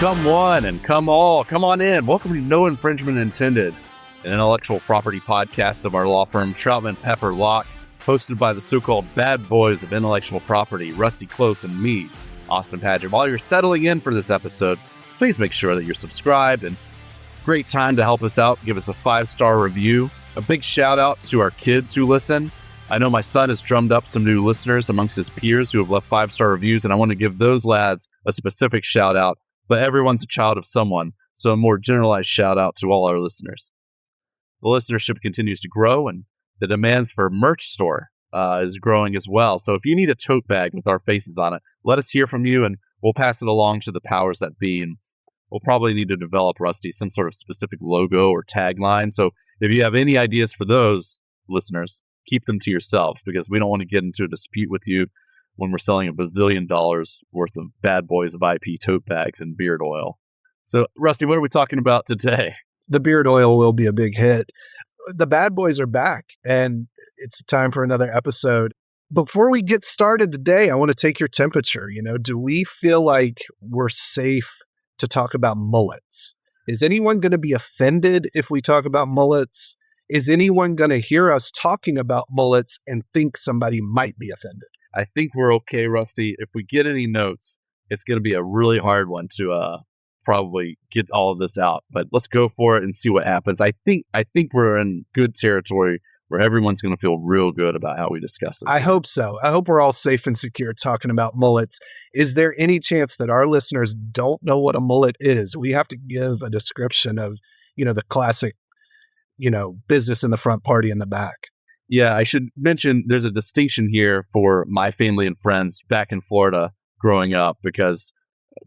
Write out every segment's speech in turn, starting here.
Come one and come all. Come on in. Welcome to No Infringement Intended, an intellectual property podcast of our law firm, Troutman Pepper Locke, hosted by the so-called bad boys of intellectual property, Rusty Close and me, Austin Padgett. While you're settling in for this episode, please make sure that you're subscribed, and great time to help us out. Give us a 5-star review. A big shout out to our kids who listen. I know my son has drummed up some new listeners amongst his peers who have left 5-star reviews, and I want to give those lads a specific shout out. But everyone's a child of someone, so a more generalized shout out to all our listeners. The listenership continues to grow, and the demands for merch store is growing as well. So if you need a tote bag with our faces on it, let us hear from you, and we'll pass it along to the powers that be. And we'll probably need to develop, Rusty, some sort of specific logo or tagline. So if you have any ideas for those, listeners, keep them to yourselves, because we don't want to get into a dispute with you when we're selling $1 bazillion worth of bad boys of IP tote bags and beard oil. So, Rusty, what are we talking about today? The beard oil will be a big hit. The bad boys are back, and it's time for another episode. Before we get started today, I want to take your temperature. Do we feel like we're safe to talk about mullets? Is anyone going to be offended if we talk about mullets? Is anyone going to hear us talking about mullets and think somebody might be offended? I think we're okay, Rusty. If we get any notes, it's going to be a really hard one to probably get all of this out. But let's go for it and see what happens. I think we're in good territory where everyone's going to feel real good about how we discuss it. I hope so. I hope we're all safe and secure talking about mullets. Is there any chance that our listeners don't know what a mullet is? We have to give a description of, the classic, business in the front, party in the back. Yeah, I should mention there's a distinction here for my family and friends back in Florida growing up, because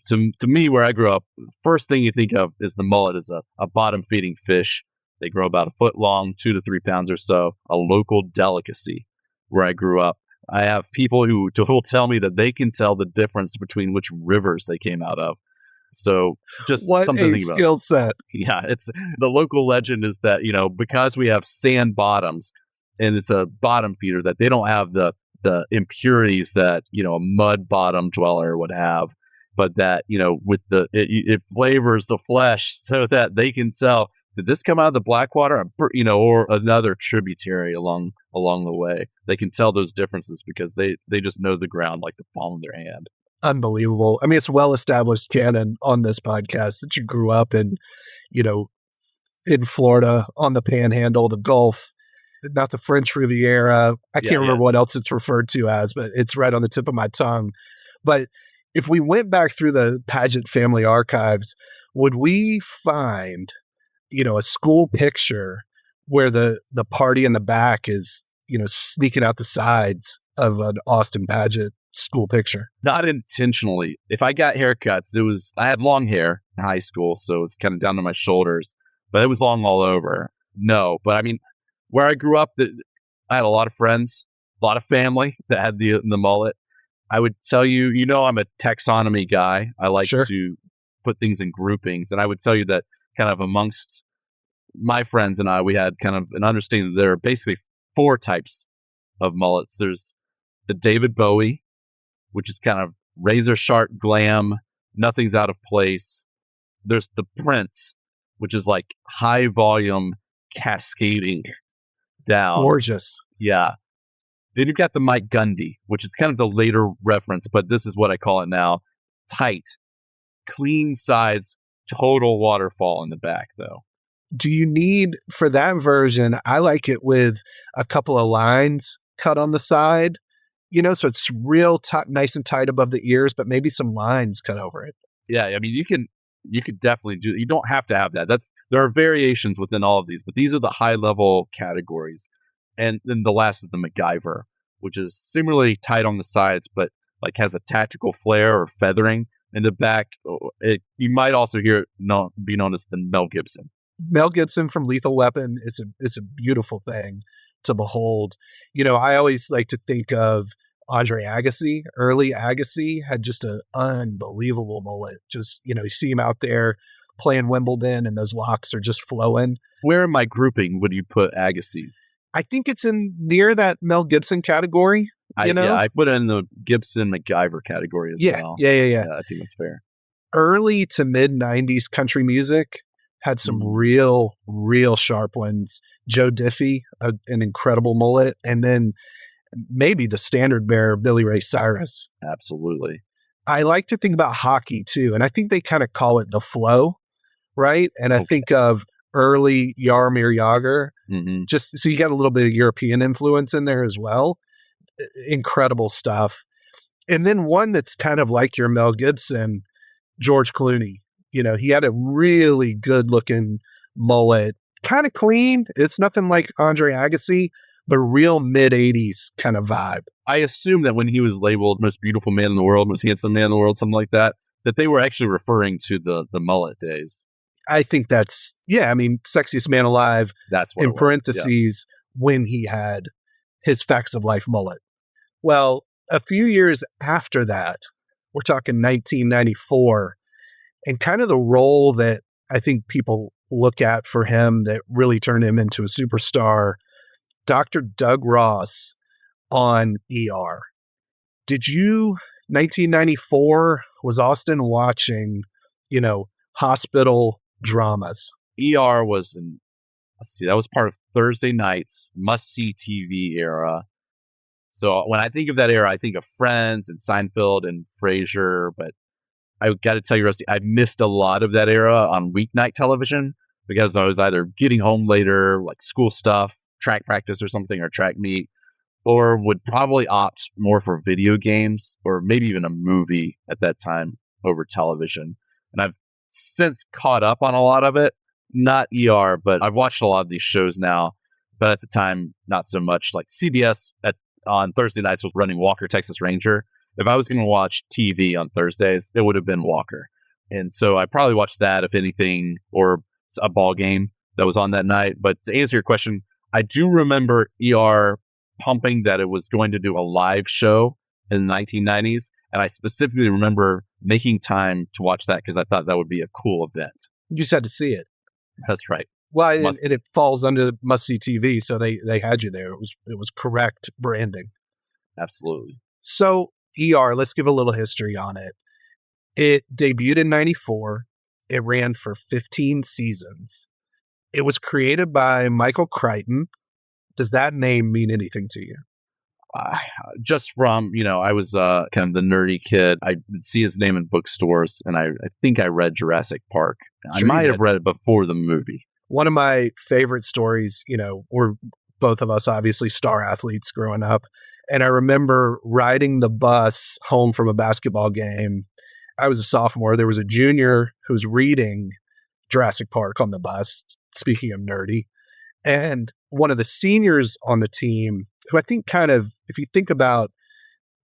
to me, where I grew up, first thing you think of is the mullet is a bottom-feeding fish. They grow about a foot long, 2 to 3 pounds or so, a local delicacy where I grew up. I have people who will tell me that they can tell the difference between which rivers they came out of. So just what something a skill set. Yeah, it's the local legend is that, because we have sand bottoms, and it's a bottom feeder, that they don't have the impurities that, a mud bottom dweller would have, but that, with it flavors the flesh so that they can tell, did this come out of the Blackwater, or another tributary along the way? They can tell those differences because they just know the ground like the palm of their hand. Unbelievable. I mean, it's well-established canon on this podcast that you grew up in Florida, on the Panhandle, the Gulf, not the French Riviera. I can't remember what else it's referred to as, but it's right on the tip of my tongue. But if we went back through the Padgett family archives, would we find, a school picture where the party in the back is, sneaking out the sides of an Austin Padgett school picture? Not intentionally. If I got haircuts, I had long hair in high school, so it's kind of down to my shoulders, but it was long all over. No, but I mean, where I grew up, I had a lot of friends, a lot of family that had the mullet. I would tell you, I'm a taxonomy guy. I like to put things in groupings. And I would tell you that kind of amongst my friends and I, we had kind of an understanding that there are basically 4 types of mullets. There's the David Bowie, which is kind of razor sharp glam, nothing's out of place. There's the Prince, which is like high volume cascading down. Gorgeous. Yeah. Then you've got the Mike Gundy, which is kind of the later reference, but this is what I call it now. Tight, clean sides, total waterfall in the back, though. Do you need, for that version, I like it with a couple of lines cut on the side, so it's real nice and tight above the ears, but maybe some lines cut over it. Yeah, I mean, you could definitely do, you don't have to have that. There are variations within all of these, but these are the high-level categories. And then the last is the MacGyver, which is similarly tight on the sides, but like has a tactical flair or feathering in the back. You might also hear it be known as the Mel Gibson. Mel Gibson from Lethal Weapon is a beautiful thing to behold. I always like to think of Andre Agassi. Early Agassi had just an unbelievable mullet. Just, you see him out there playing Wimbledon and those locks are just flowing. Where in my grouping would you put Agassi's? I think it's in near that Mel Gibson category. Yeah, I put it in the Gibson MacGyver category as well. Yeah. I think that's fair. early to mid 90s country music had some real sharp ones. Joe Diffie, an incredible mullet, and then maybe the standard bearer, Billy Ray Cyrus. Absolutely. I like to think about hockey too, and I think they kind of call it the flow, right? And I think of early Jaromir Jagr, just so you got a little bit of European influence in there as well. Incredible stuff. And then one that's kind of like your Mel Gibson, George Clooney. You know, he had a really good looking mullet, kind of clean. It's nothing like Andre Agassi, but real mid 80s kind of vibe. I assume that when he was labeled most beautiful man in the world, most handsome man in the world, something like that, that they were actually referring to the mullet days. I think that's, I mean, sexiest man alive. That's what in parentheses when he had his Facts of Life mullet. Well, a few years after that, we're talking 1994, and kind of the role that I think people look at for him that really turned him into a superstar, Dr. Doug Ross on ER. 1994, was Austin watching, hospital dramas? ER was that was part of Thursday night's must-see TV era. So when I think of that era, I think of Friends and Seinfeld and Frasier, but I got to tell you, Rusty, I missed a lot of that era on weeknight television because I was either getting home later, like school stuff, track practice or something, or track meet, or would probably opt more for video games or maybe even a movie at that time over television. And I've since caught up on a lot of it, not ER, but I've watched a lot of these shows now, but at the time, not so much. Like CBS on Thursday nights was running Walker, Texas Ranger. If I was going to watch TV on Thursdays, it would have been Walker. And so I probably watched that, if anything, or a ball game that was on that night. But to answer your question, I do remember ER pumping that it was going to do a live show in the 1990s. And I specifically remember making time to watch that because I thought that would be a cool event. You just had to see it. That's right. Well, and it falls under must-see TV, so they had you there. It was correct branding. Absolutely. So ER, let's give a little history on it. It debuted in 94. It ran for 15 seasons. It was created by Michael Crichton. Does that name mean anything to you? Just from, I was kind of the nerdy kid. I would see his name in bookstores, and I think I read Jurassic Park. Sure, I might have read it before the movie. One of my favorite stories, we're both of us obviously star athletes growing up. And I remember riding the bus home from a basketball game. I was a sophomore. There was a junior who was reading Jurassic Park on the bus, speaking of nerdy. And one of the seniors on the team, who I think kind of, if you think about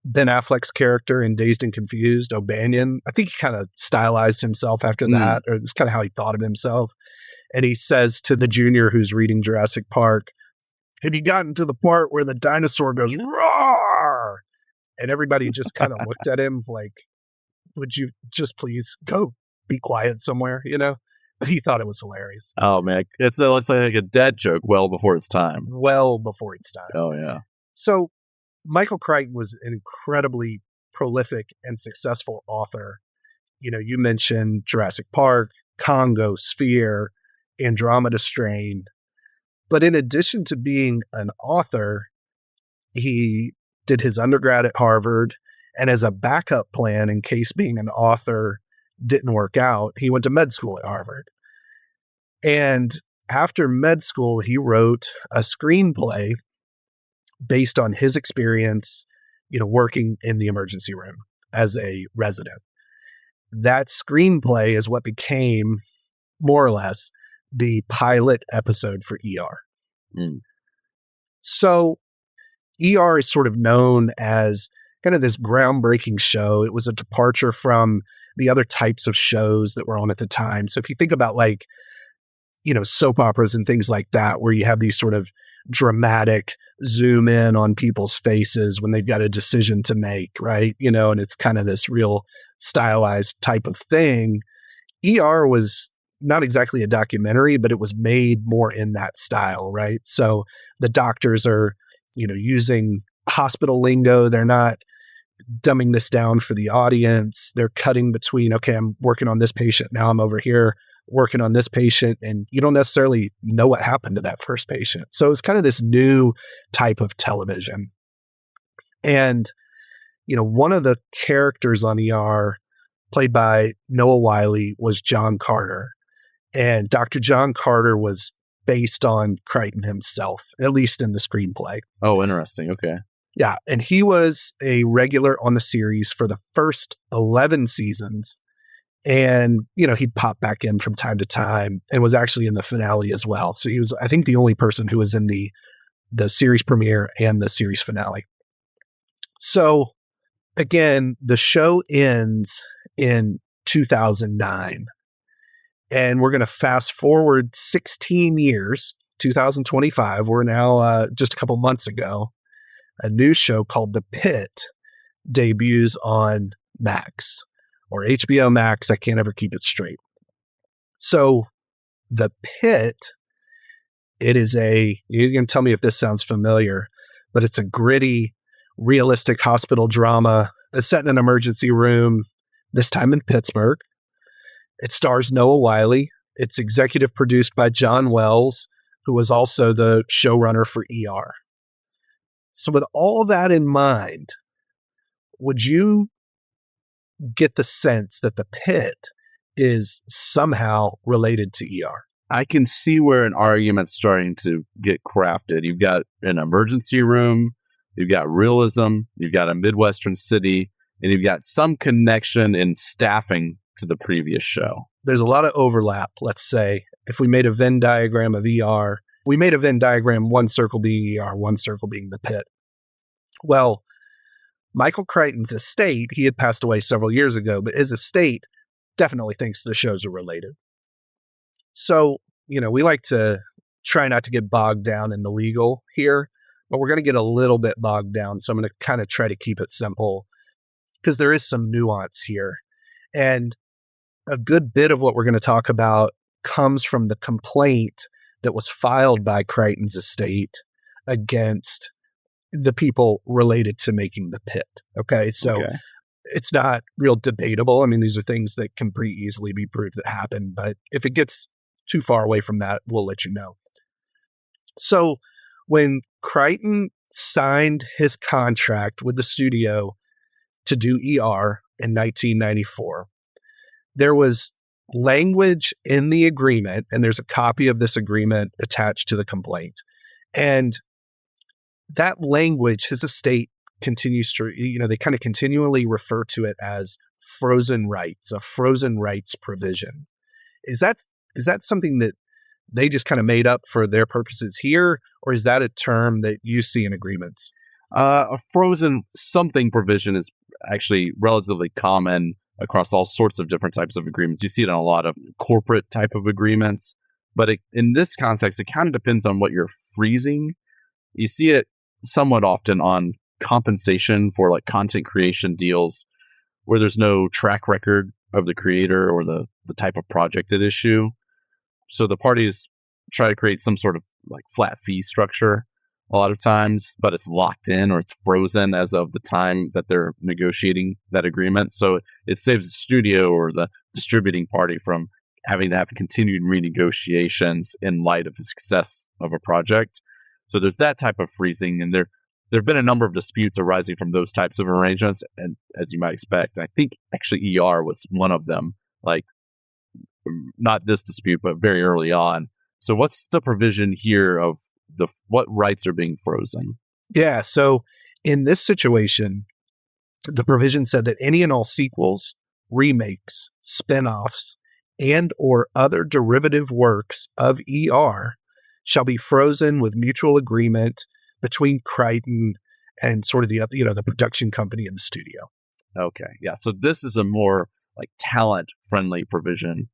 Ben Affleck's character in Dazed and Confused, O'Banion, I think he kind of stylized himself after that, or it's kind of how he thought of himself. And he says to the junior who's reading Jurassic Park, "Have you gotten to the part where the dinosaur goes, roar?" And everybody just kind of looked at him like, "Would you just please go be quiet somewhere?" But he thought it was hilarious. Oh, man. It's like a dad joke well before its time. Well before its time. Oh, yeah. So Michael Crichton was an incredibly prolific and successful author. You mentioned Jurassic Park, Congo, Sphere, Andromeda Strain. But in addition to being an author, he did his undergrad at Harvard. And as a backup plan, in case being an author didn't work out, he went to med school at Harvard. And after med school, he wrote a screenplay based on his experience, working in the emergency room as a resident. That screenplay is what became, more or less, the pilot episode for ER. So ER is sort of known as kind of this groundbreaking show. It was a departure from the other types of shows that were on at the time. So if you think about soap operas and things like that, where you have these sort of dramatic zoom in on people's faces when they've got a decision to make, right? And it's kind of this real stylized type of thing. ER was not exactly a documentary, but it was made more in that style, right? So the doctors are, using hospital lingo. They're not dumbing this down for the audience. They're cutting between, okay, I'm working on this patient. Now I'm over here working on this patient. And you don't necessarily know what happened to that first patient. So it's kind of this new type of television. And, one of the characters on ER played by Noah Wiley was John Carter. And Dr. John Carter was based on Crichton himself, at least in the screenplay. Oh, interesting. Okay. Yeah. And he was a regular on the series for the first 11 seasons. And, he'd pop back in from time to time and was actually in the finale as well. So he was, I think, the only person who was in the series premiere and the series finale. So again, the show ends in 2009. And we're going to fast forward 16 years, 2025. We're now just a couple months ago. A new show called The Pitt debuts on Max or HBO Max. I can't ever keep it straight. So The Pitt, it is you can tell me if this sounds familiar, but it's a gritty, realistic hospital drama that's set in an emergency room, this time in Pittsburgh. It stars Noah Wiley. It's executive produced by John Wells, who was also the showrunner for ER. So with all that in mind, would you get the sense that The Pitt is somehow related to ER? I can see where an argument's starting to get crafted. You've got an emergency room, you've got realism, you've got a Midwestern city, and you've got some connection in staffing to the previous show. There's a lot of overlap, let's say. If we made a Venn diagram of ER, we made a Venn diagram, one circle being ER, one circle being The Pitt. Well, Michael Crichton's estate, he had passed away several years ago, but his estate definitely thinks the shows are related. So, we like to try not to get bogged down in the legal here, but we're going to get a little bit bogged down. So I'm going to kind of try to keep it simple because there is some nuance here. And a good bit of what we're going to talk about comes from the complaint that was filed by Crichton's estate against the people related to making The Pitt. Okay. So It's not real debatable. I mean, these are things that can pretty easily be proved that happened, but if it gets too far away from that, we'll let you know. So when Crichton signed his contract with the studio to do ER in 1994, there was language in the agreement, and there's a copy of this agreement attached to the complaint. And that language, his estate continues to, they kind of continually refer to it as frozen rights, a frozen rights provision. Is that something that they just kind of made up for their purposes here, or is that a term that you see in agreements? A frozen something provision is actually relatively common across all sorts of different types of agreements. You see it in a lot of corporate type of agreements, but in this context, it kind of depends on what you're freezing. You see it somewhat often on compensation for like content creation deals where there's no track record of the creator or the type of project at issue. So the parties try to create some sort of like flat fee structure a lot of times, but it's locked in or it's frozen as of the time that they're negotiating that agreement. So it saves the studio or the distributing party from having to have continued renegotiations in light of the success of a project. So there's that type of freezing, and there have been a number of disputes arising from those types of arrangements, and as you might expect, I think actually ER was one of them, like not this dispute, but very early on. So what's the provision here of what rights are being frozen? Yeah, so in this situation, the provision said that any and all sequels, remakes, spin-offs, and or other derivative works of ER shall be frozen with mutual agreement between Crichton and sort of the production company in the studio. Okay, yeah. So this is a more like talent-friendly provision.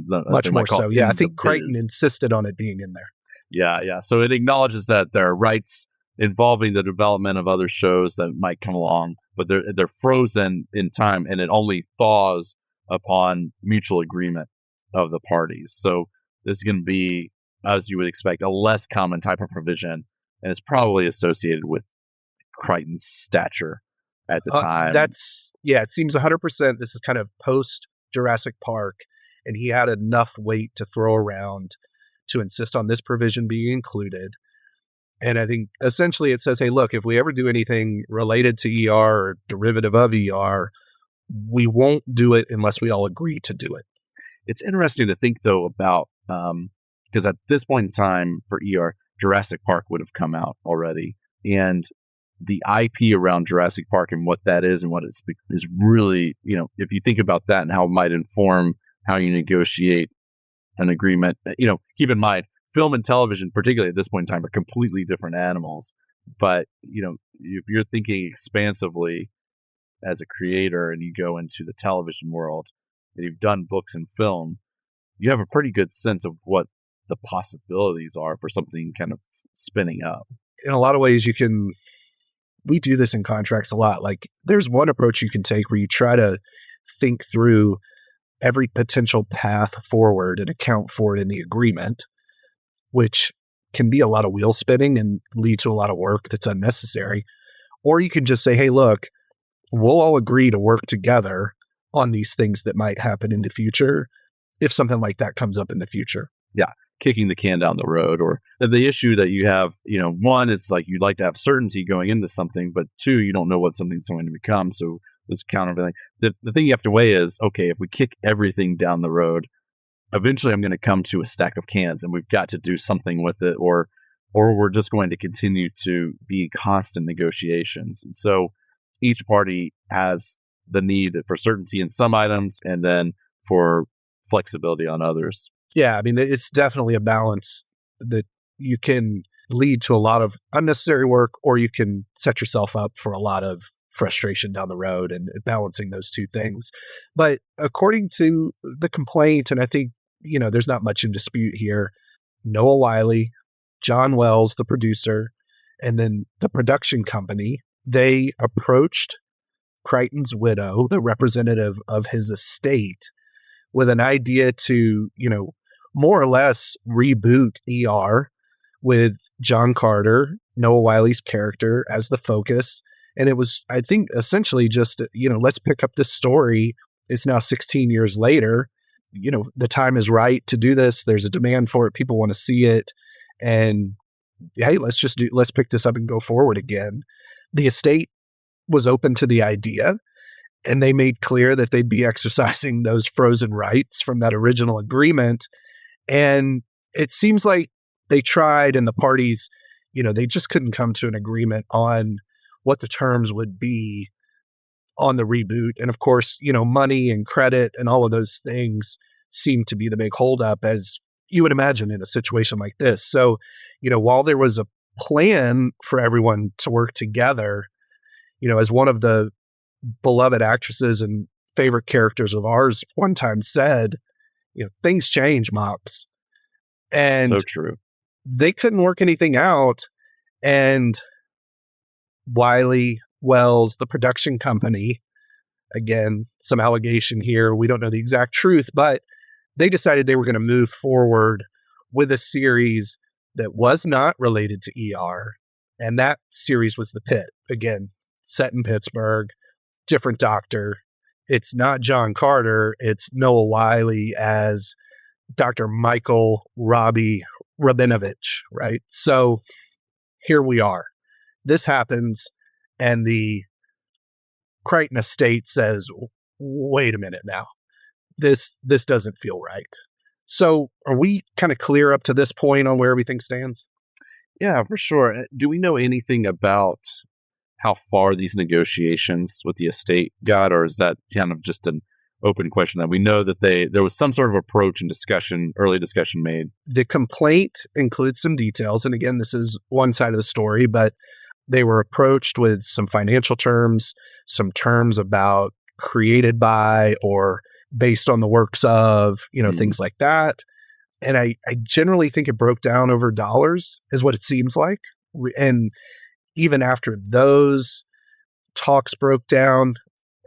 Much more so. Yeah, I think Crichton insisted on it being in there. Yeah. So it acknowledges that there are rights involving the development of other shows that might come along, but they're frozen in time, and it only thaws upon mutual agreement of the parties. So this is going to be, as you would expect, a less common type of provision, and it's probably associated with Crichton's stature at the time. It seems 100% this is kind of post Jurassic Park, and he had enough weight to throw around to insist on this provision being included. And I think essentially it says, hey, look, if we ever do anything related to ER or derivative of ER, we won't do it unless we all agree to do it. It's interesting to think, though, about, because at this point in time for ER, Jurassic Park would have come out already. And the IP around Jurassic Park and what that is and what it's is really, if you think about that and how it might inform how you negotiate an agreement, keep in mind, film and television, particularly at this point in time, are completely different animals. But, if you're thinking expansively as a creator and you go into the television world and you've done books and film, you have a pretty good sense of what the possibilities are for something kind of spinning up. In a lot of ways, we do this in contracts a lot. Like, there's one approach you can take where you try to think through every potential path forward and account for it in the agreement, which can be a lot of wheel spinning and lead to a lot of work that's unnecessary. Or you can just say, hey, look, we'll all agree to work together on these things that might happen in the future if something like that comes up in the future. Yeah. Kicking the can down the road, or the issue that you have, one, it's like you'd like to have certainty going into something, but two, you don't know what something's going to become. So let's counter everything. The thing you have to weigh is, okay, if we kick everything down the road, eventually I'm going to come to a stack of cans and we've got to do something with it, or we're just going to continue to be in constant negotiations. And so each party has the need for certainty in some items and then for flexibility on others. Yeah, I mean, it's definitely a balance that you can lead to a lot of unnecessary work, or you can set yourself up for a lot of frustration down the road, and balancing those two things. But according to the complaint, and I think, there's not much in dispute here, Noah Wyle, John Wells, the producer, and then the production company, they approached Crichton's widow, the representative of his estate, with an idea to, more or less reboot ER with John Carter, Noah Wile's character, as the focus. And it was, I think, essentially just, let's pick up this story. It's now 16 years later. The time is right to do this. There's a demand for it. People want to see it. And hey, let's pick this up and go forward again. The estate was open to the idea, and they made clear that they'd be exercising those frozen rights from that original agreement. And it seems like they tried, and the parties, they just couldn't come to an agreement on what the terms would be on the reboot. And of course, money and credit and all of those things seem to be the big holdup, as you would imagine in a situation like this. So, while there was a plan for everyone to work together, as one of the beloved actresses and favorite characters of ours one time said, things change, Mops. And so true. They couldn't work anything out. And Wyle, Wells, the production company, again, some allegation here, we don't know the exact truth, but they decided they were going to move forward with a series that was not related to ER. And that series was The Pitt. Again, set in Pittsburgh, different doctor. It's not John Carter. It's Noah Wyle as Dr. Michael Robbie Rabinovich, right? So here we are. This happens, and the Crichton estate says, wait a minute now. This doesn't feel right. So are we kind of clear up to this point on where everything stands? Yeah, for sure. Do we know anything about how far these negotiations with the estate got, or is that kind of just an open question? That we know that there was some sort of approach and discussion, early discussion made. The complaint includes some details, and again, this is one side of the story, but they were approached with some financial terms, some terms about created by or based on the works of, things like that. And I generally think it broke down over dollars, is what it seems like. And even after those talks broke down,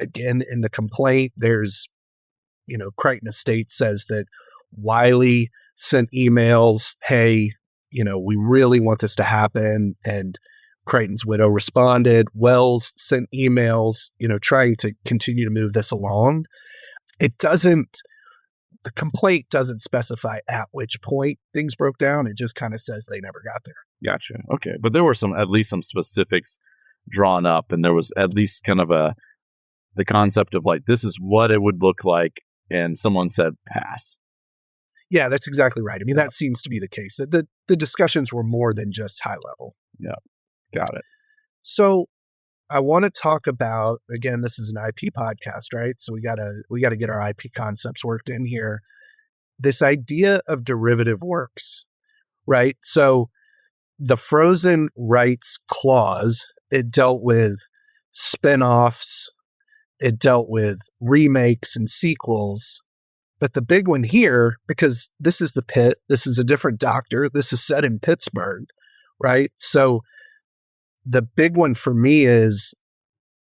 again, in the complaint, there's, Crichton Estate says that Wyle sent emails, hey, we really want this to happen, and Crichton's widow responded. Wells sent emails, trying to continue to move this along. The complaint doesn't specify at which point things broke down. It just kind of says they never got there. Gotcha. Okay. But there were at least some specifics drawn up, and there was at least kind of the concept of like, this is what it would look like. And someone said pass. Yeah, that's exactly right. I mean, that seems to be the case. The discussions were more than just high level. Yeah. Got it. So I want to talk about, again, this is an IP podcast, right? So we gotta get our IP concepts worked in here. This idea of derivative works, right? So the frozen rights clause, it dealt with spinoffs, it dealt with remakes and sequels. But the big one here, because this is the Pitt, this is a different doctor, this is set in Pittsburgh, right? So the big one for me is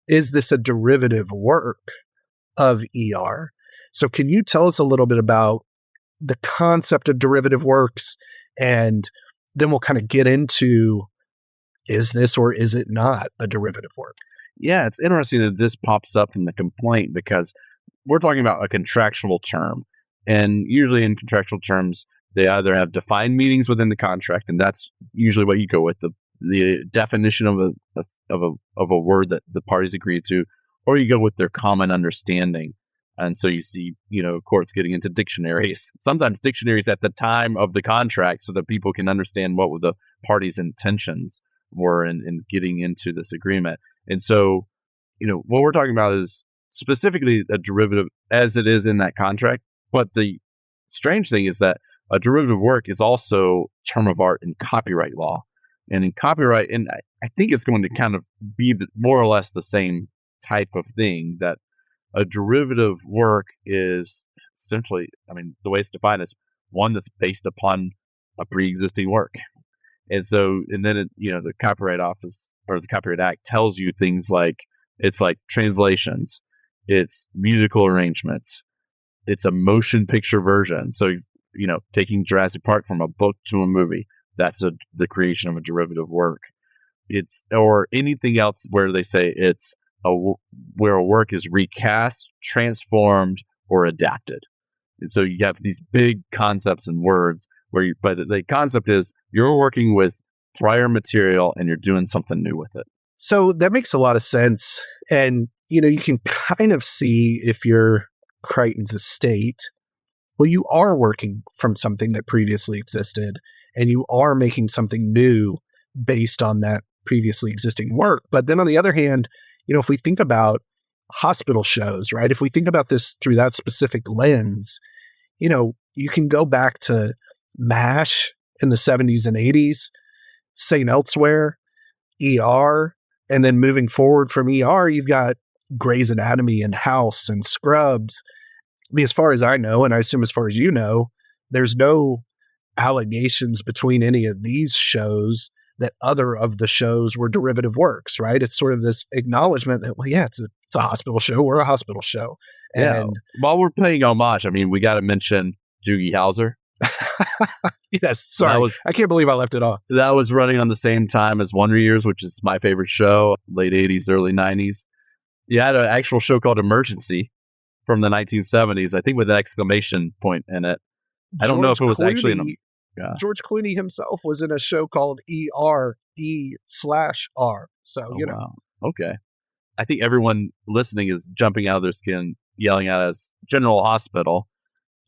this a derivative work of ER? So can you tell us a little bit about the concept of derivative works? And then we'll kind of get into, is this or is it not a derivative work? Yeah, it's interesting that this pops up in the complaint because we're talking about a contractual term. And usually in contractual terms, they either have defined meanings within the contract, and that's usually what you go with, the definition of a word that the parties agree to, or you go with their common understanding. And so you see, courts getting into dictionaries, sometimes dictionaries at the time of the contract, so that people can understand what were the parties' intentions were in getting into this agreement. And so, what we're talking about is specifically a derivative as it is in that contract. But the strange thing is that a derivative work is also a term of art in copyright law. And in copyright, and I think it's going to kind of be more or less the same type of thing, that a derivative work is essentially, the way it's defined is one that's based upon a pre-existing work. And so, and then, the Copyright Office or the Copyright Act tells you things like, it's like translations, it's musical arrangements, it's a motion picture version. So, taking Jurassic Park from a book to a movie, that's the creation of a derivative work. Or anything else where they say it's where a work is recast, transformed, or adapted. And so you have these big concepts and words but the concept is you're working with prior material and you're doing something new with it. So that makes a lot of sense. And, you can kind of see if you're Crichton's estate, well, you are working from something that previously existed and you are making something new based on that previously existing work. But then on the other hand, if we think about hospital shows, right? If we think about this through that specific lens, you can go back to MASH in the 70s and 80s, St. Elsewhere, ER, and then moving forward from ER, you've got Grey's Anatomy and House and Scrubs. As far as I know, and I assume as far as you know, there's no allegations between any of these shows that other of the shows were derivative works, right? It's sort of this acknowledgement that, well, yeah, it's a hospital show. We're a hospital show. And while we're paying homage, we got to mention Doogie Howser. Yes, sorry. I can't believe I left it off. That was running on the same time as Wonder Years, which is my favorite show, late 80s, early 90s. You had an actual show called Emergency from the 1970s, I think with an exclamation point in it. I don't know if it was actually in a... George Clooney himself was in a show called ER, E/R. So, Wow. Okay. I think everyone listening is jumping out of their skin, yelling at us, General Hospital,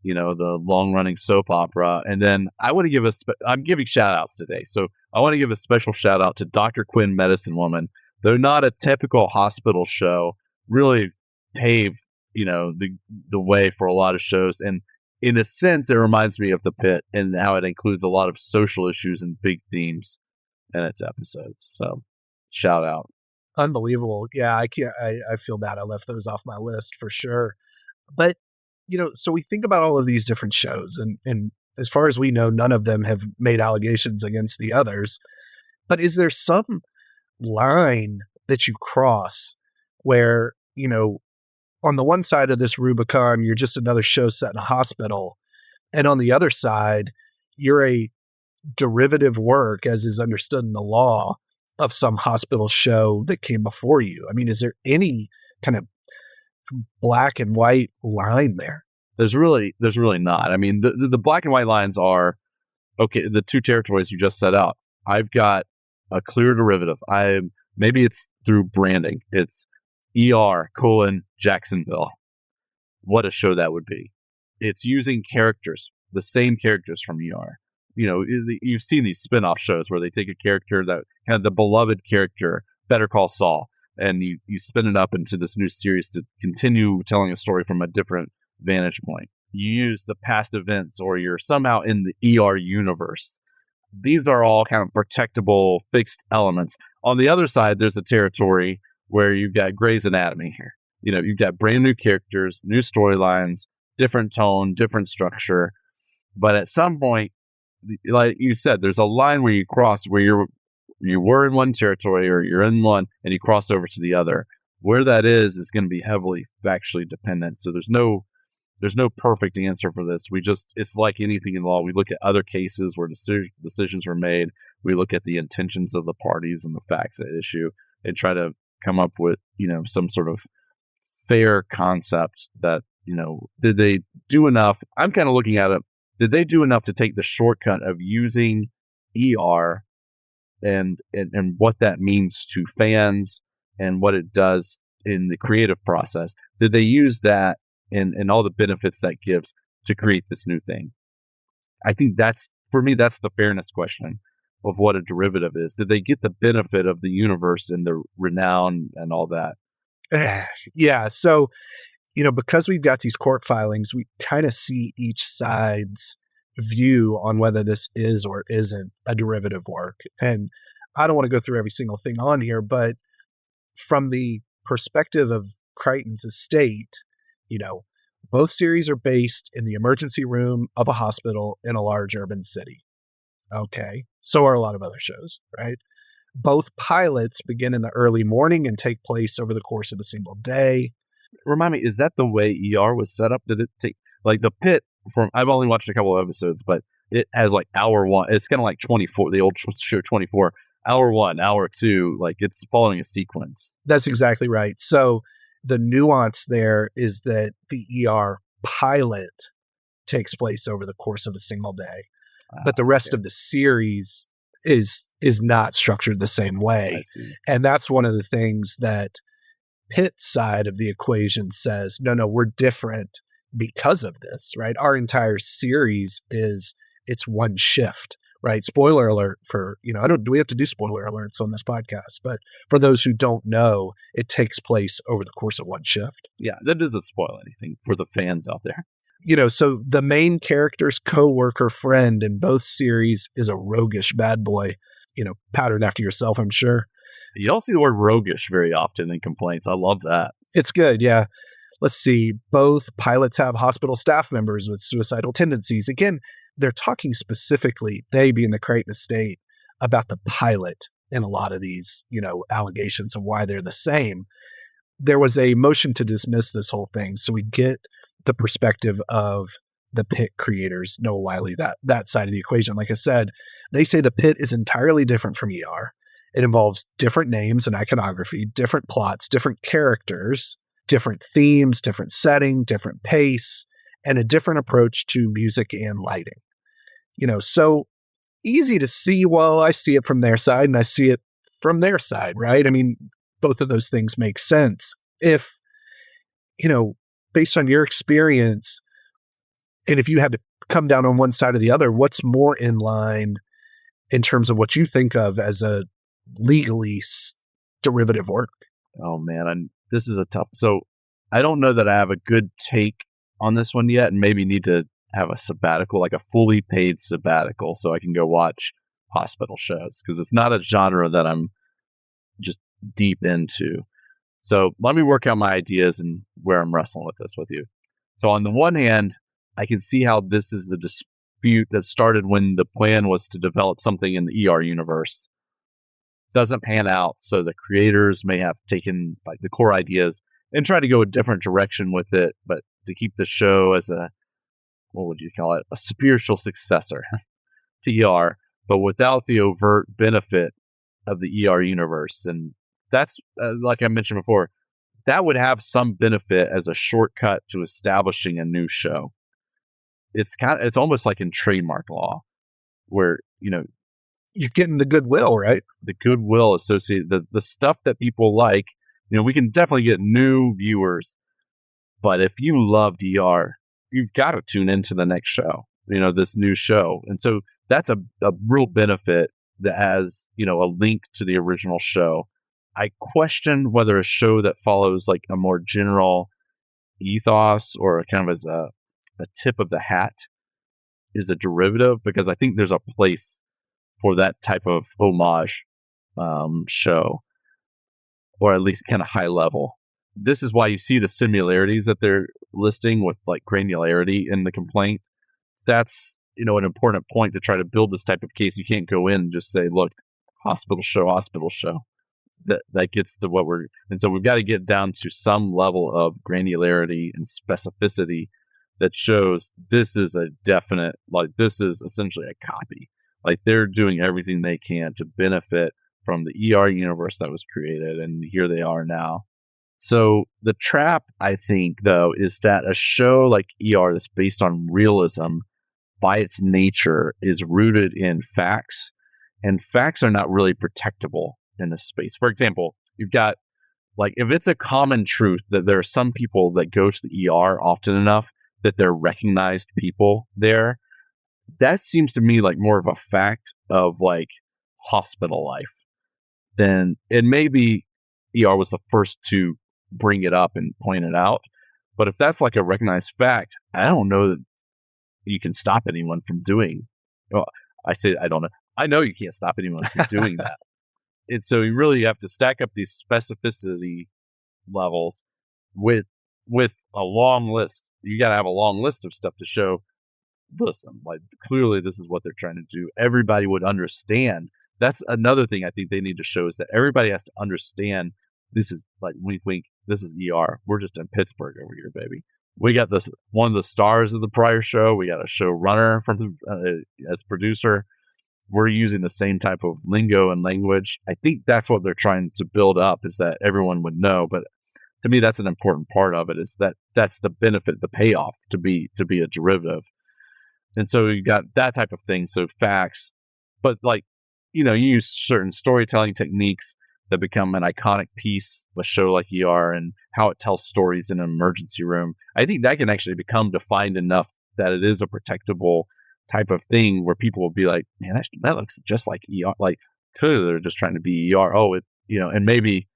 the long-running soap opera. And then I want to give I'm giving shout-outs today. So I want to give a special shout-out to Dr. Quinn, Medicine Woman. They're not a typical hospital show, really paved, the way for a lot of shows. And in a sense, it reminds me of The Pitt and how it includes a lot of social issues and big themes in its episodes. So shout out. Unbelievable. Yeah, I feel bad I left those off my list for sure. But, so we think about all of these different shows, and as far as we know, none of them have made allegations against the others. But is there some line that you cross where, on the one side of this Rubicon, you're just another show set in a hospital, and on the other side, you're a derivative work, as is understood in the law, of some hospital show that came before you? I mean, is there any kind of black and white line there? There's really not. I mean, the black and white lines are, okay, the two territories you just set out. I've got a clear derivative. Maybe it's through branding. It's Jacksonville. What a show that would be. It's using characters, the same characters from ER. You know, you've seen these spin-off shows where they take a character that kind of the beloved character, Better Call Saul, and you spin it up into this new series to continue telling a story from a different vantage point. You use the past events, or you're somehow in the ER universe. These are all kind of protectable, fixed elements. On the other side, there's a territory where you've got Grey's Anatomy here. You know, you've got brand new characters, new storylines, different tone, different structure. But at some point, like you said, there's a line where you cross, where you were in one territory, or you're in one and you cross over to the other. Where that is going to be heavily factually dependent. So there's no perfect answer for this. It's like anything in law. We look at other cases where decisions were made. We look at the intentions of the parties and the facts at issue and try to come up with, some sort of fair concept that, did they do enough? I'm kind of looking at it. Did they do enough to take the shortcut of using ER and what that means to fans and what it does in the creative process? Did they use that and all the benefits that gives to create this new thing? I think that's the fairness question of what a derivative is. Did they get the benefit of the universe and the renown and all that? Yeah. So, because we've got these court filings, we kind of see each side's view on whether this is or isn't a derivative work. And I don't want to go through every single thing on here, but from the perspective of Crichton's estate, both series are based in the emergency room of a hospital in a large urban city. Okay. So are a lot of other shows, right? Both pilots begin in the early morning and take place over the course of a single day. Remind me, is that the way ER was set up? Did it take, like the Pitt, I've only watched a couple of episodes, but it has like hour one. It's kind of like 24, the old show 24, hour one, hour two, like it's following a sequence. That's exactly right. So the nuance there is that the ER pilot takes place over the course of a single day, but the rest of the series is not structured the same way. And that's one of the things that Pitt's side of the equation says, no, we're different because of this, right? Our entire series it's one shift, right? Spoiler alert for, do we have to do spoiler alerts on this podcast? But for those who don't know, it takes place over the course of one shift. Yeah, that doesn't spoil anything for the fans out there. So the main character's co-worker friend in both series is a roguish bad boy, patterned after yourself, I'm sure. You don't see the word roguish very often in complaints. I love that. It's good, yeah. Let's see. Both pilots have hospital staff members with suicidal tendencies. Again, they're talking specifically, they being the Crichton estate, about the pilot in a lot of these, allegations of why they're the same. There was a motion to dismiss this whole thing. So we get the perspective of the Pitt creators, Noah Wiley, that side of the equation. Like I said, they say the Pitt is entirely different from ER. It involves different names and iconography, different plots, different characters, different themes, different setting, different pace, and a different approach to music and lighting. So easy to see. Well, I see it from their side and I see it from their side, right? I mean, both of those things make sense. If, based on your experience, and if you had to come down on one side or the other, what's more in line in terms of what you think of as a legally derivative work? Oh man, this is a tough. So I don't know that I have a good take on this one yet, and maybe need to have a sabbatical, like a fully paid sabbatical, so I can go watch hospital shows, because it's not a genre that I'm just deep into. So let me work out my ideas and where I'm wrestling with this with you. So on the one hand, I can see how this is the dispute that started when the plan was to develop something in the ER universe. Doesn't pan out, so the creators may have taken like the core ideas and try to go a different direction with it, but to keep the show as a, what would you call it, a spiritual successor to ER, but without the overt benefit of the ER universe. And that's, like I mentioned before, that would have some benefit as a shortcut to establishing a new show. It's almost like in trademark law, where, you're getting the goodwill, right? The goodwill associated, the stuff that people like, we can definitely get new viewers. But if you loved ER, you've got to tune into the next show, this new show. And so that's a real benefit that has, a link to the original show. I question whether a show that follows like a more general ethos or kind of as a tip of the hat is a derivative, because I think there's a place for that type of homage show, or at least kind of high level. This is why you see the similarities that they're listing with like granularity in the complaint. That's, an important point to try to build this type of case. You can't go in and just say, look, hospital show. That gets to and so we've got to get down to some level of granularity and specificity that shows this is a definite, like this is essentially a copy. Like they're doing everything they can to benefit from the ER universe that was created, and here they are now. So the trap, I think, though, is that a show like ER that's based on realism by its nature is rooted in facts, and facts are not really protectable in this space. For example, you've got, like, if it's a common truth that there are some people that go to the ER often enough that they're recognized people there, that seems to me like more of a fact of like hospital life than it may be. ER was the first to bring it up and point it out. But if that's like a recognized fact, I don't know that you can stop anyone from doing. Well, I don't know. I know you can't stop anyone from doing that. And so you really have to stack up these specificity levels with a long list. You got to have a long list of stuff to show, listen, like clearly this is what they're trying to do. Everybody would understand. That's another thing I think they need to show, is that everybody has to understand this is like, wink, wink, this is ER. We're just in Pittsburgh over here, baby. We got this, one of the stars of the prior show. We got a showrunner from as producer. We're using the same type of lingo and language. I think that's what they're trying to build up, is that everyone would know. But to me, that's an important part of it, is that that's the benefit, the payoff to be a derivative. And so you got that type of thing. So facts, but like, you use certain storytelling techniques that become an iconic piece of a show like ER and how it tells stories in an emergency room. I think that can actually become defined enough that it is a protectable type of thing where people will be like, man, that looks just like ER. Like clearly they're just trying to be ER. Oh, and maybe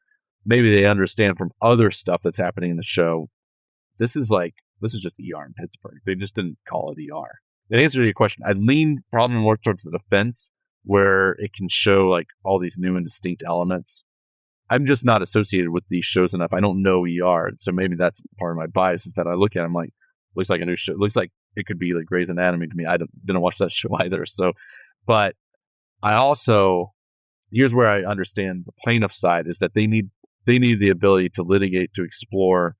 they understand from other stuff that's happening in the show. This is just ER in Pittsburgh. They just didn't call it ER. In answer to your question, I lean probably more towards the defense, where it can show like all these new and distinct elements. I'm just not associated with these shows enough. I don't know ER. So maybe that's part of my bias, is that I look at them like, looks like a new show. It looks like it could be like Grey's Anatomy to me. I didn't watch that show either. So, but I also, here's where I understand the plaintiff side, is that they need the ability to litigate, to explore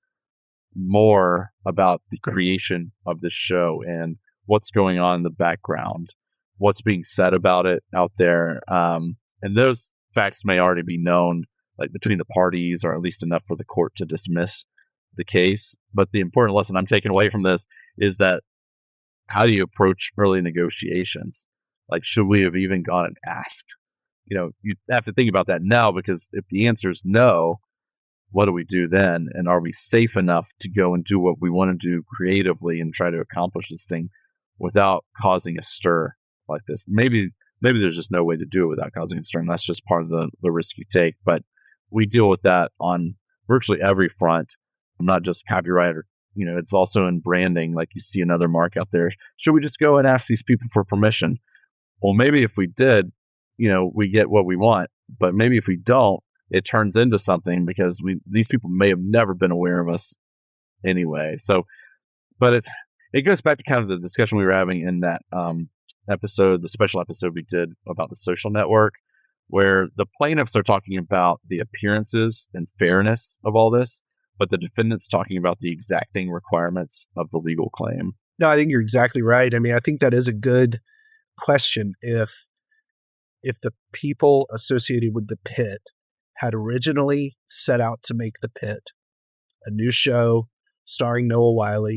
more about the creation of this show and what's going on in the background, what's being said about it out there. And those facts may already be known, like between the parties, or at least enough for the court to dismiss the case. But the important lesson I'm taking away from this is that, how do you approach early negotiations? Like, should we have even gone and asked? You have to think about that now, because if the answer is no, what do we do then? And are we safe enough to go and do what we want to do creatively and try to accomplish this thing without causing a stir like this? Maybe there's just no way to do it without causing a stir, and that's just part of the risk you take. But we deal with that on virtually every front, not just copyright, or it's also in branding. Like, you see another mark out there. Should we just go and ask these people for permission? Well, maybe if we did, we get what we want. But maybe if we don't, it turns into something, because these people may have never been aware of us anyway. So, but it goes back to kind of the discussion we were having in that episode, the special episode we did about the social network, where the plaintiffs are talking about the appearances and fairness of all this, but the defendant's talking about the exacting requirements of the legal claim. No, I think you're exactly right. I mean, I think that is a good question. If if the people associated with the Pitt had originally set out to make the Pitt a new show starring Noah Wyle,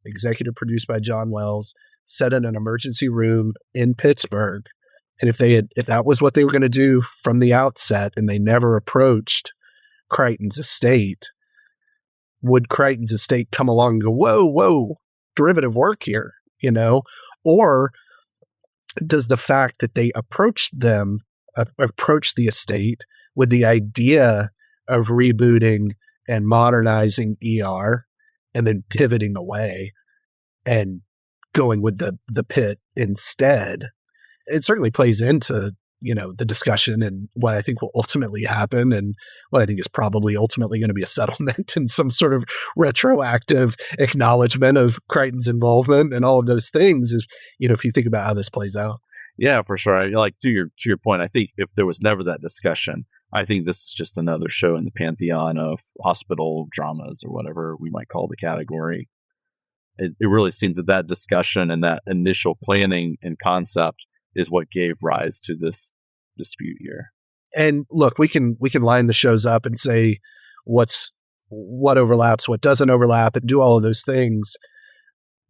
executive produced by John Wells, set in an emergency room in Pittsburgh, and if that was what they were going to do from the outset, and they never approached Crichton's estate, would Crichton's estate come along and go, whoa, derivative work here, or does the fact that they approached the estate with the idea of rebooting and modernizing ER and then pivoting away and going with the Pitt instead, it certainly plays into the discussion and what I think will ultimately happen, and what I think is probably ultimately going to be a settlement and some sort of retroactive acknowledgement of Crichton's involvement and all of those things is, if you think about how this plays out. Yeah, for sure. Like to your point, I think if there was never that discussion, I think this is just another show in the pantheon of hospital dramas or whatever we might call the category. It really seems that discussion and that initial planning and concept is what gave rise to this dispute here. And look, we can line the shows up and say what overlaps, what doesn't overlap, and do all of those things.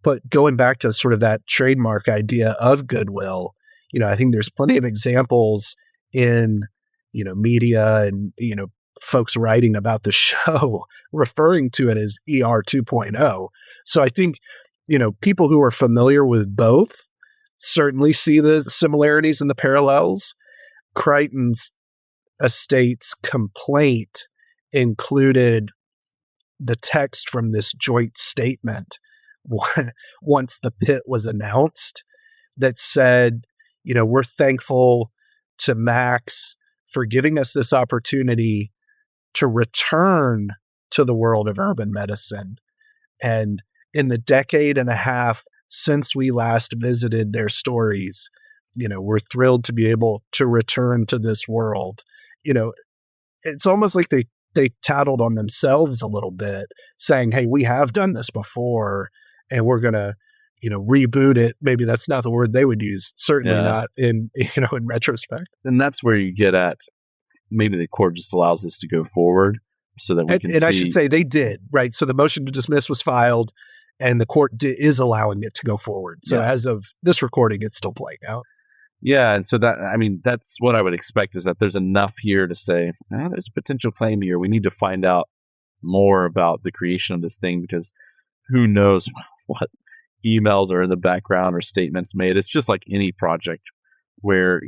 But going back to sort of that trademark idea of goodwill, I think there's plenty of examples in, media and, folks writing about the show referring to it as ER 2.0. So I think, people who are familiar with both certainly see the similarities and the parallels. Crichton's estate's complaint included the text from this joint statement once the Pitt was announced that said, we're thankful to Max for giving us this opportunity to return to the world of urban medicine. And in the decade and a half since we last visited their stories, we're thrilled to be able to return to this world. It's almost like they tattled on themselves a little bit, saying, hey, we have done this before and we're going to, reboot it. Maybe that's not the word they would use. Certainly not in retrospect. And that's where you get at, maybe the court just allows this to go forward so that we can see. And I should say they did, right? So the motion to dismiss was filed and the court is allowing it to go forward. So as of this recording, it's still playing out. Yeah. And so that's what I would expect, is that there's enough here to say, there's a potential claim here. We need to find out more about the creation of this thing, because who knows what emails are in the background or statements made. It's just like any project where,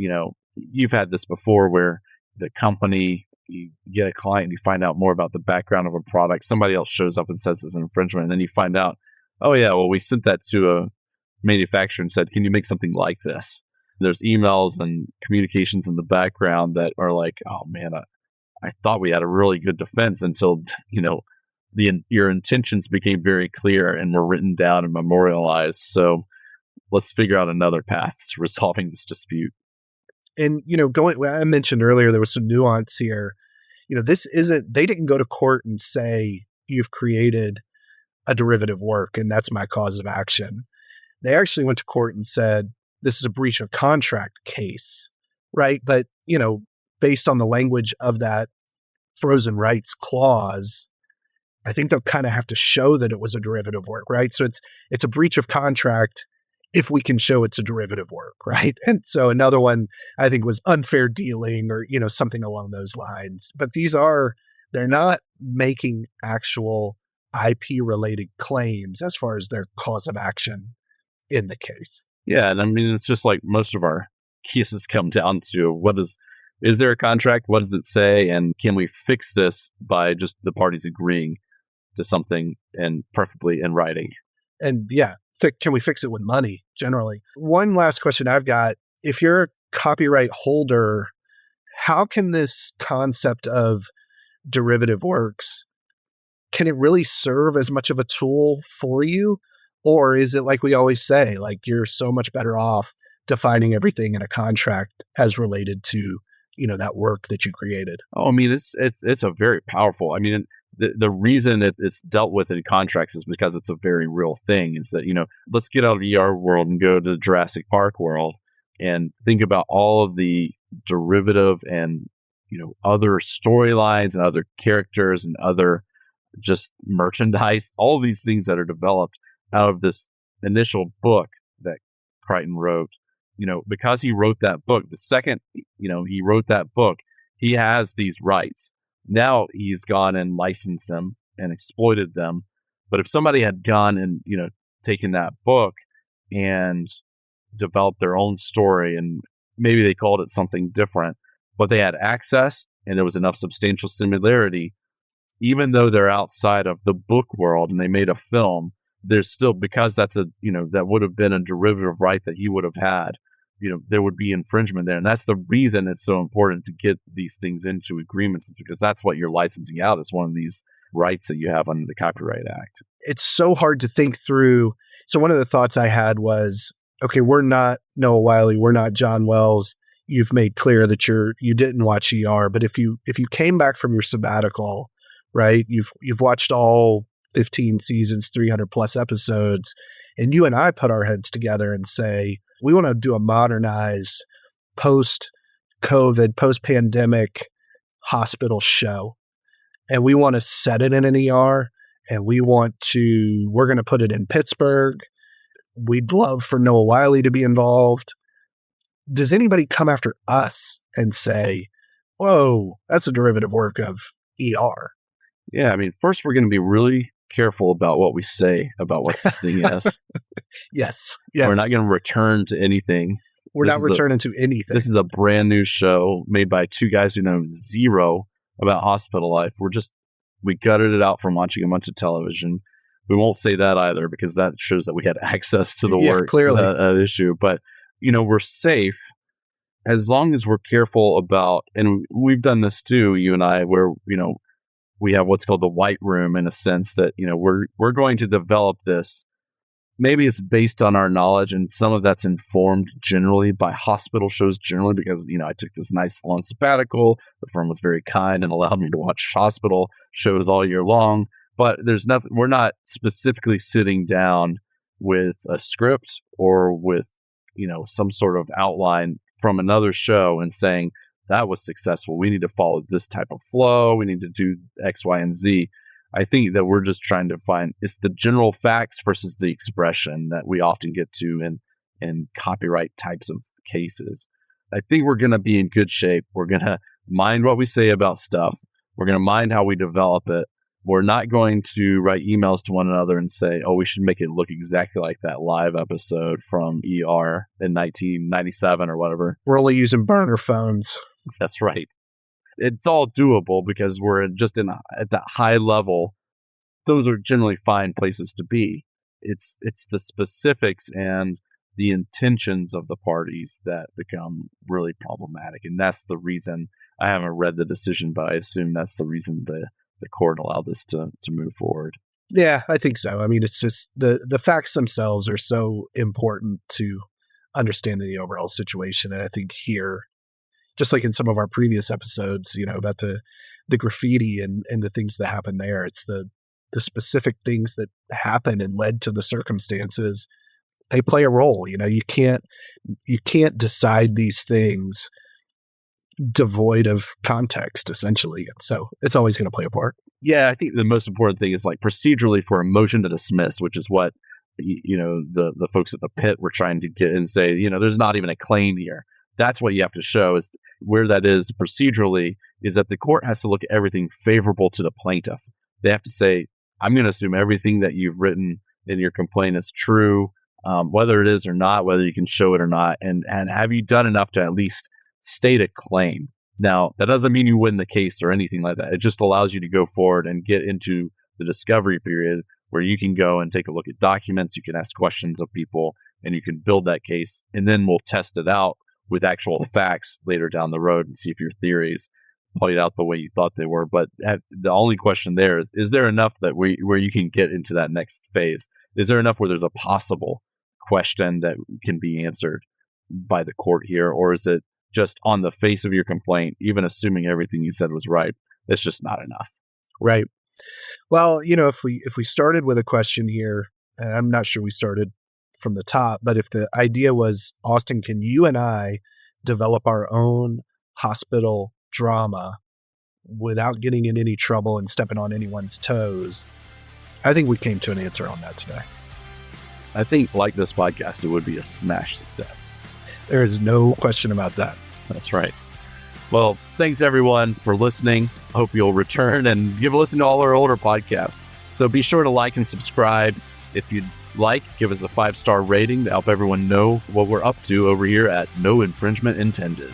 you've had this before, where the company, you get a client and you find out more about the background of a product. Somebody else shows up and says it's an infringement. And then you find out, oh yeah, well, we sent that to a manufacturer and said, can you make something like this? There's emails and communications in the background that are like, oh man, I thought we had a really good defense until, your intentions became very clear and were written down and memorialized. So let's figure out another path to resolving this dispute. And, I mentioned earlier, there was some nuance here. They didn't go to court and say, you've created a derivative work and that's my cause of action. They actually went to court and said, this is a breach of contract case, right? But, based on the language of that frozen rights clause, I think they'll kind of have to show that it was a derivative work, right? So it's a breach of contract if we can show it's a derivative work, right? And so another one I think was unfair dealing or, something along those lines. But they're not making actual IP related claims as far as their cause of action in the case. Yeah. And it's just like most of our cases come down to is there a contract? What does it say? And can we fix this by just the parties agreeing to something, and preferably in writing? And can we fix it with money generally? One last question I've got. If you're a copyright holder, how can this concept of derivative works, can it really serve as much of a tool for you? Or is it like we always say, like you're so much better off defining everything in a contract as related to, that work that you created? Oh, it's a very powerful, the reason it's dealt with in contracts is because it's a very real thing. Is that, let's get out of the ER world and go to the Jurassic Park world and think about all of the derivative and, other storylines and other characters and other just merchandise, all of these things that are developed out of this initial book that Crichton wrote. Because he wrote that book, the second, he wrote that book, he has these rights. Now he's gone and licensed them and exploited them. But if somebody had gone and, taken that book and developed their own story, and maybe they called it something different, but they had access and there was enough substantial similarity, even though they're outside of the book world and they made a film, there's still, because that's that would have been a derivative right that he would have had, there would be infringement there. And that's the reason it's so important to get these things into agreements, because that's what you're licensing out. It's one of these rights that you have under the Copyright Act. It's so hard to think through. So one of the thoughts I had was, okay, we're not Noah Wyle, we're not John Wells. You've made clear that you didn't watch ER, but if you came back from your sabbatical, right, you've watched all 15 seasons, 300 plus episodes, and you and I put our heads together and say, we want to do a modernized post-COVID, post-pandemic hospital show. And we want to set it in an ER, and we're going to put it in Pittsburgh. We'd love for Noah Wyle to be involved. Does anybody come after us and say, whoa, that's a derivative work of ER? Yeah, first we're going to be really careful about what we say about what this thing is. Yes. We're not going to return to anything. We're not returning to anything. This is a brand new show made by two guys who know zero about hospital life. We gutted it out from watching a bunch of television. We won't say that either, because that shows that we had access to the works clearly. Issue. But, we're safe as long as we're careful about, and we've done this too, you and I, where, we have what's called the white room, in a sense that, we're going to develop this. Maybe it's based on our knowledge, and some of that's informed generally by hospital shows generally, because, I took this nice long sabbatical. The firm was very kind and allowed me to watch hospital shows all year long. But there's nothing, we're not specifically sitting down with a script or with, some sort of outline from another show and saying, that was successful, we need to follow this type of flow, we need to do X, Y, and Z. I think that we're just trying to find, it's the general facts versus the expression that we often get to in copyright types of cases. I think we're going to be in good shape. We're going to mind what we say about stuff. We're going to mind how we develop it. We're not going to write emails to one another and say, oh, we should make it look exactly like that live episode from ER in 1997 or whatever. We're only using burner phones. That's right. It's all doable because we're just at that high level. Those are generally fine places to be. It's the specifics and the intentions of the parties that become really problematic. And that's the reason, I haven't read the decision, but I assume that's the reason the court allowed this to move forward. Yeah, I think so. It's just the facts themselves are so important to understanding the overall situation. And I think here, just like in some of our previous episodes, about the graffiti and the things that happen there, it's the specific things that happen and led to the circumstances. They play a role. You can't decide these things devoid of context, essentially. And so it's always going to play a part. Yeah, I think the most important thing is like procedurally for a motion to dismiss, which is what the folks at the Pitt were trying to get and say, there's not even a claim here. That's what you have to show, is where that is procedurally, is that the court has to look at everything favorable to the plaintiff. They have to say, I'm going to assume everything that you've written in your complaint is true, whether it is or not, whether you can show it or not, and have you done enough to at least state a claim. Now, that doesn't mean you win the case or anything like that. It just allows you to go forward and get into the discovery period where you can go and take a look at documents, you can ask questions of people, and you can build that case, and then we'll test it out with actual facts later down the road and see if your theories played out the way you thought they were. But the only question there is there enough that where you can get into that next phase? Is there enough where there's a possible question that can be answered by the court here? Or is it just on the face of your complaint, even assuming everything you said was right, it's just not enough? Right. Well, if we started with a question here, and I'm not sure we started from the top, but if the idea was, Austin, can you and I develop our own hospital drama without getting in any trouble and stepping on anyone's toes. I think we came to an answer on that today. I think, like this podcast, it would be a smash success. There is no question about that. That's right. Well, thanks everyone for listening. Hope you'll return and give a listen to all our older podcasts. So be sure to like and subscribe. If you'd like, give us a 5-star rating to help everyone know what we're up to over here at No Infringement Intended.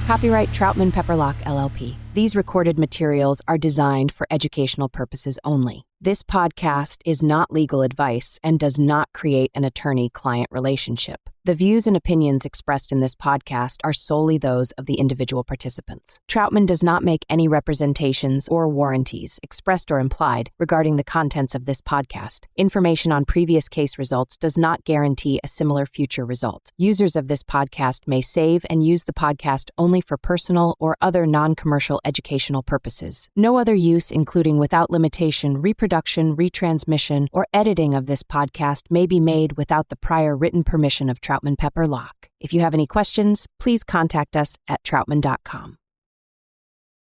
Copyright Troutman Pepperlock, LLP. These recorded materials are designed for educational purposes only. This podcast is not legal advice and does not create an attorney-client relationship. The views and opinions expressed in this podcast are solely those of the individual participants. Troutman does not make any representations or warranties, expressed or implied, regarding the contents of this podcast. Information on previous case results does not guarantee a similar future result. Users of this podcast may save and use the podcast only for personal or other non-commercial educational purposes. No other use, including without limitation, reproduction, retransmission, or editing of this podcast may be made without the prior written permission of Troutman Pepper Locke. If you have any questions, please contact us at troutman.com.